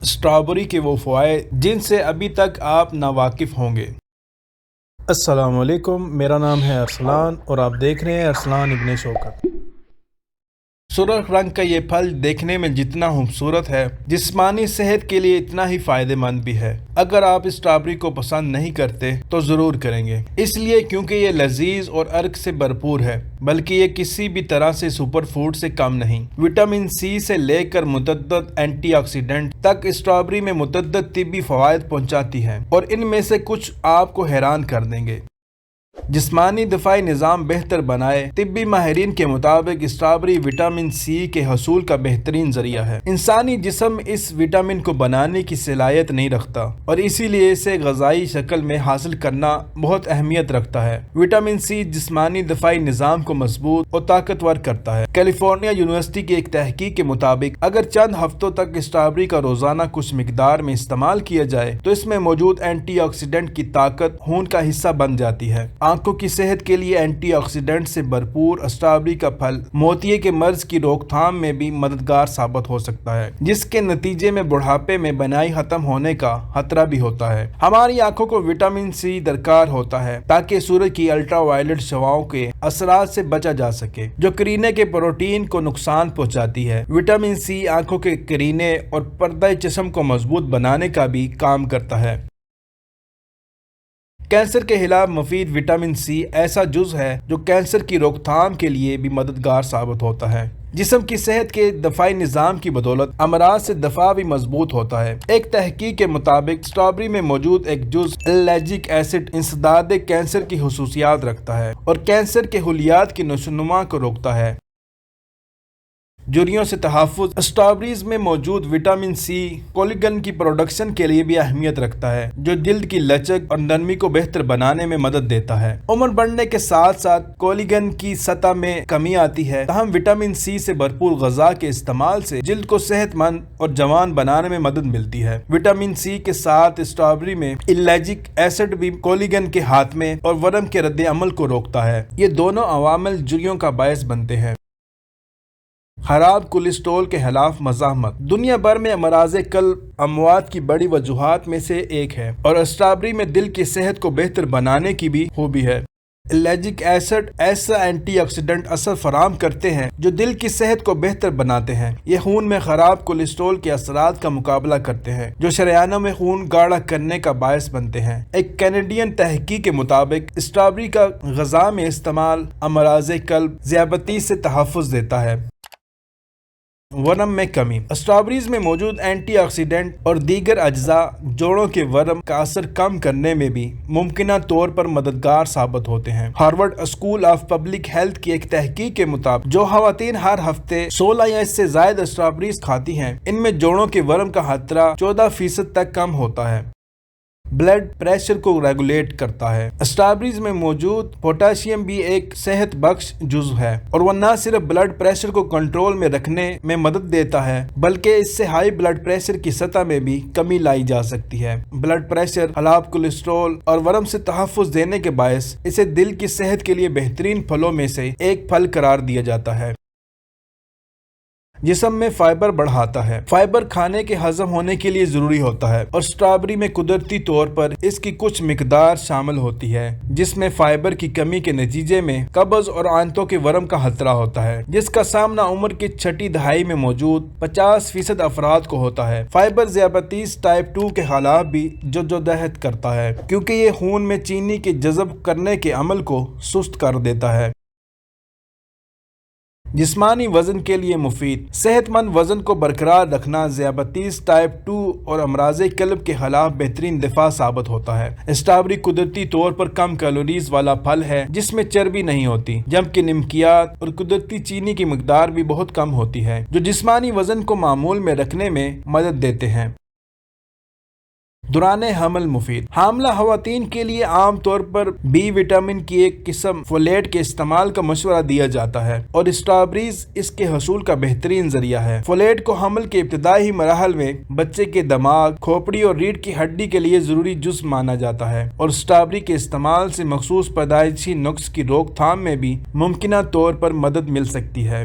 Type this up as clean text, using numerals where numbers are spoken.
Strawberry کے وہ فوائد جن سے ابھی تک آپ ناواقف ہوں گے۔ السلام علیکم، میرا نام ہے ارسلان اور آپ دیکھ رہے ہیں ارسلان ابن شوکت۔ سرخ رنگ کا یہ پھل دیکھنے میں جتنا خوبصورت ہے، جسمانی صحت کے لیے اتنا ہی فائدہ مند بھی ہے۔ اگر آپ اسٹرابری کو پسند نہیں کرتے تو ضرور کریں گے، اس لیے کیونکہ یہ لذیذ اور ارق سے بھرپور ہے، بلکہ یہ کسی بھی طرح سے سپر فوڈ سے کم نہیں۔ وٹامن سی سے لے کر متعدد اینٹی آکسیڈنٹ تک اسٹرابری میں متعدد طبی فوائد پہنچاتی ہے، اور ان میں سے کچھ آپ کو حیران کر دیں گے۔ جسمانی دفاعی نظام بہتر بنائے۔ طبی ماہرین کے مطابق اسٹرابری وٹامن سی کے حصول کا بہترین ذریعہ ہے۔ انسانی جسم اس وٹامن کو بنانے کی صلاحیت نہیں رکھتا، اور اسی لیے اسے غذائی شکل میں حاصل کرنا بہت اہمیت رکھتا ہے۔ وٹامن سی جسمانی دفاعی نظام کو مضبوط اور طاقتور کرتا ہے۔ کیلیفورنیا یونیورسٹی کی ایک تحقیق کے مطابق اگر چند ہفتوں تک اسٹرابری کا روزانہ کچھ مقدار میں استعمال کیا جائے تو اس میں موجود اینٹی آکسیڈنٹ کی طاقت خون کا حصہ بن جاتی ہے۔ آنکھوں کی صحت کے لیے اینٹی آکسیڈنٹ سے بھرپور اسٹرابری کا پھل موتیے کے مرض کی روک تھام میں بھی مددگار ثابت ہو سکتا ہے، جس کے نتیجے میں بڑھاپے میں بینائی ختم ہونے کا خطرہ بھی ہوتا ہے۔ ہماری آنکھوں کو وٹامن سی درکار ہوتا ہے تاکہ سورج کی الٹرا وائلٹ شعاؤں کے اثرات سے بچا جا سکے، جو قرینے کے پروٹین کو نقصان پہنچاتی ہے۔ وٹامن سی آنکھوں کے قرینے اور پردہ چشم کو مضبوط بنانے کا بھی کام کرتا ہے۔ کینسر کے خلاف مفید وٹامن سی ایسا جز ہے جو کینسر کی روک تھام کے لیے بھی مددگار ثابت ہوتا ہے۔ جسم کی صحت کے دفاعی نظام کی بدولت امراض سے دفاع بھی مضبوط ہوتا ہے۔ ایک تحقیق کے مطابق اسٹرابری میں موجود ایک جز اللیجک ایسڈ انسداد کینسر کی خصوصیات رکھتا ہے اور کینسر کے خلیات کی نشوونما کو روکتا ہے۔ جھریوں سے تحفظ۔ اسٹرابریز میں موجود وٹامن سی کولیجن کی پروڈکشن کے لیے بھی اہمیت رکھتا ہے، جو جلد کی لچک اور نرمی کو بہتر بنانے میں مدد دیتا ہے۔ عمر بڑھنے کے ساتھ ساتھ کولیجن کی سطح میں کمی آتی ہے، تاہم وٹامن سی سے بھرپور غذا کے استعمال سے جلد کو صحت مند اور جوان بنانے میں مدد ملتی ہے۔ وٹامن سی کے ساتھ اسٹرابری میں اللیجک ایسڈ بھی کولیجن کے خاتمے اور ورم کے رد عمل کو روکتا ہے۔ یہ دونوں عوامل جھریوں کا باعث بنتے ہیں۔ خراب کولیسٹرول کے خلاف مزاحمت۔ دنیا بھر میں امراض قلب اموات کی بڑی وجوہات میں سے ایک ہے، اور اسٹرابری میں دل کی صحت کو بہتر بنانے کی بھی خوبی ہے۔ اللیجک ایسڈ ایسا اینٹی آکسیڈنٹ اثر فراہم کرتے ہیں جو دل کی صحت کو بہتر بناتے ہیں۔ یہ خون میں خراب کولیسٹرول کے اثرات کا مقابلہ کرتے ہیں، جو شریانوں میں خون گاڑھا کرنے کا باعث بنتے ہیں۔ ایک کینیڈین تحقیق کے مطابق اسٹرابری کا غذا میں استعمال امراض قلب ذیابیطس سے تحفظ دیتا ہے۔ ورم میں کمی۔ اسٹرابریز میں موجود اینٹی آکسیڈنٹ اور دیگر اجزاء جوڑوں کے ورم کا اثر کم کرنے میں بھی ممکنہ طور پر مددگار ثابت ہوتے ہیں۔ Harvard school of public health کی ایک تحقیق کے مطابق جو خواتین ہر ہفتے 16 یا اس سے زائد اسٹرابریز کھاتی ہیں، ان میں جوڑوں کے ورم کا خطرہ 14% تک کم ہوتا ہے۔ بلڈ پریشر کو ریگولیٹ کرتا ہے۔ اسٹرابریز میں موجود پوٹاشیم بھی ایک صحت بخش جزو ہے، اور وہ نہ صرف بلڈ پریشر کو کنٹرول میں رکھنے میں مدد دیتا ہے بلکہ اس سے ہائی بلڈ پریشر کی سطح میں بھی کمی لائی جا سکتی ہے۔ بلڈ پریشر، خراب کولیسٹرول اور ورم سے تحفظ دینے کے باعث اسے دل کی صحت کے لیے بہترین پھلوں میں سے ایک پھل قرار دیا جاتا ہے۔ جسم میں فائبر بڑھاتا ہے۔ فائبر کھانے کے ہضم ہونے کے لیے ضروری ہوتا ہے، اور اسٹرابری میں قدرتی طور پر اس کی کچھ مقدار شامل ہوتی ہے، جس میں فائبر کی کمی کے نتیجے میں قبض اور آنتوں کے ورم کا خطرہ ہوتا ہے، جس کا سامنا عمر کی چھٹی دہائی میں موجود 50% افراد کو ہوتا ہے۔ فائبر ذیابیطس ٹائپ 2 کے خلاف بھی جدوجہد کرتا ہے، کیونکہ یہ خون میں چینی کے جذب کرنے کے عمل کو سست کر دیتا ہے۔ جسمانی وزن کے لیے مفید۔ صحت مند وزن کو برقرار رکھنا ذیابیطس ٹائپ 2 اور امراض قلب کے خلاف بہترین دفاع ثابت ہوتا ہے۔ اسٹرابری قدرتی طور پر کم کیلوریز والا پھل ہے جس میں چربی نہیں ہوتی، جبکہ نمکیات اور قدرتی چینی کی مقدار بھی بہت کم ہوتی ہے، جو جسمانی وزن کو معمول میں رکھنے میں مدد دیتے ہیں۔ دوران حمل مفید۔ حاملہ خواتین کے لیے عام طور پر بی وٹامن کی ایک قسم فولیٹ کے استعمال کا مشورہ دیا جاتا ہے، اور اسٹرابریز اس کے حصول کا بہترین ذریعہ ہے۔ فولیٹ کو حمل کے ابتدائی مراحل میں بچے کے دماغ، کھوپڑی اور ریڑھ کی ہڈی کے لیے ضروری جز مانا جاتا ہے، اور اسٹرابری کے استعمال سے مخصوص پیدائشی نقص کی روک تھام میں بھی ممکنہ طور پر مدد مل سکتی ہے۔